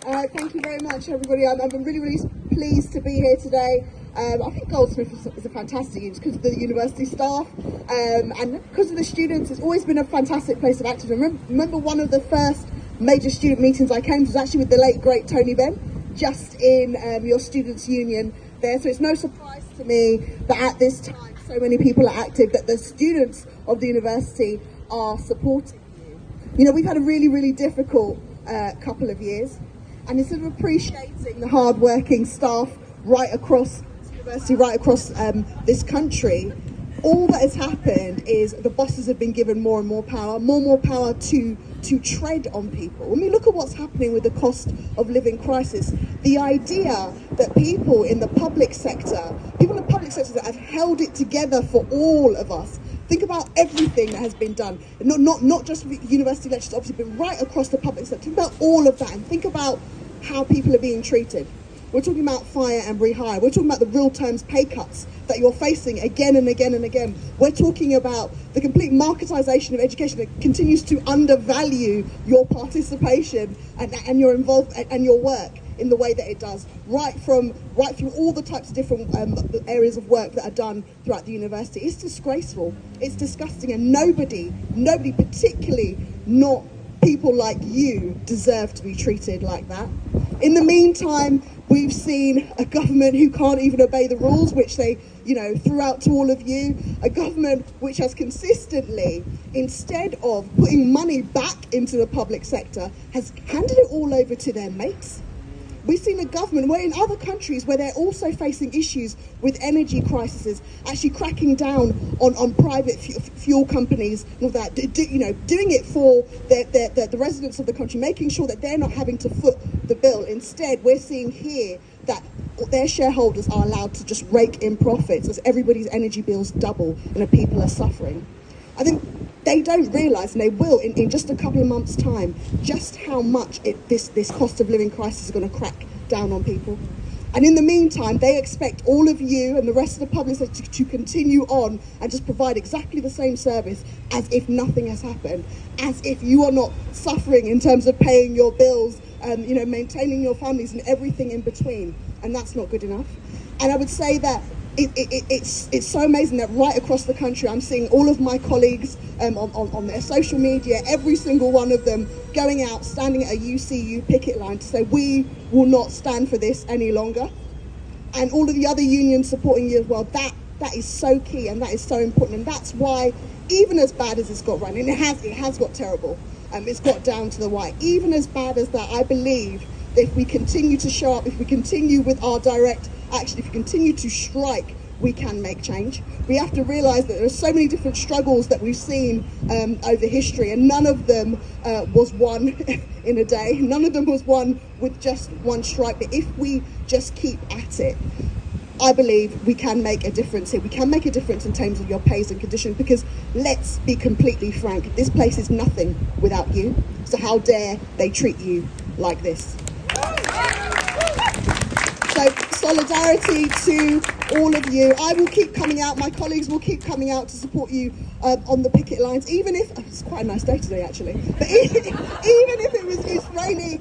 Thank you very much, everybody. I'm really, really pleased to be here today. I think Goldsmiths is a fantastic use because of the university staff and because of the students. It's always been a fantastic place of activism. Remember one of the first major student meetings I came to was actually with the late, great Tony Benn, just in your students' union there. So it's no surprise to me that at this time so many people are active, that the students of the university are supporting you. You know, we've had a really, really difficult couple of years, and instead of appreciating the hard-working staff right across the university, right across this country, all that has happened is the bosses have been given more and more power to tread on people. When we look at what's happening with the cost of living crisis, the idea that people in the public sector that have held it together for all of us. Think about everything that has been done, not just university lectures, obviously, but right across the public sector. Think about all of that and think about how people are being treated. We're talking about fire and rehire. We're talking about the real terms pay cuts that you're facing again and again and again. We're talking about the complete marketisation of education that continues to undervalue your participation and your involvement and your work in the way that it does, right through all the types of different areas of work that are done throughout the university. It's disgraceful. It's disgusting, and nobody, particularly not people like you, deserve to be treated like that. In the meantime, we've seen a government who can't even obey the rules, which they, threw out to all of you. A government which has consistently, instead of putting money back into the public sector, has handed it all over to their mates. We've seen a government where in other countries where they're also facing issues with energy crises, actually cracking down on private fuel companies and all that, doing it for the residents of the country, making sure that they're not having to foot the bill. Instead, we're seeing here that their shareholders are allowed to just rake in profits as everybody's energy bills double and the people are suffering. I think they don't realise, and they will in just a couple of months' time, just how much this cost of living crisis is going to crack down on people. And in the meantime, they expect all of you and the rest of the public sector to continue on and just provide exactly the same service as if nothing has happened, as if you are not suffering in terms of paying your bills, maintaining your families and everything in between. And that's not good enough. And I would say that it's so amazing that right across the country I'm seeing all of my colleagues on their social media, every single one of them going out, standing at a UCU picket line to say we will not stand for this any longer, and all of the other unions supporting you as well. That is so key and that is so important, and that's why even as bad as it's got run, and it has got terrible, it's got down to the wire, even as bad as that, I believe that if we continue to show up, if we continue with our direct action, if we continue to strike, we can make change. We have to realise that there are so many different struggles that we've seen over history, and none of them was won in a day. None of them was won with just one strike. But if we just keep at it, I believe we can make a difference here. We can make a difference in terms of your pays and conditions, because let's be completely frank, this place is nothing without you. So how dare they treat you like this? So solidarity to all of you. I will keep coming out, my colleagues will keep coming out to support you on the picket lines, even if, it's quite a nice day today actually, but even if it's rainy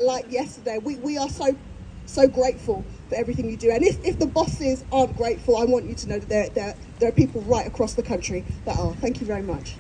like yesterday, we are so grateful for everything you do. And if the bosses aren't grateful, I want you to know that there are people right across the country that are. Thank you very much.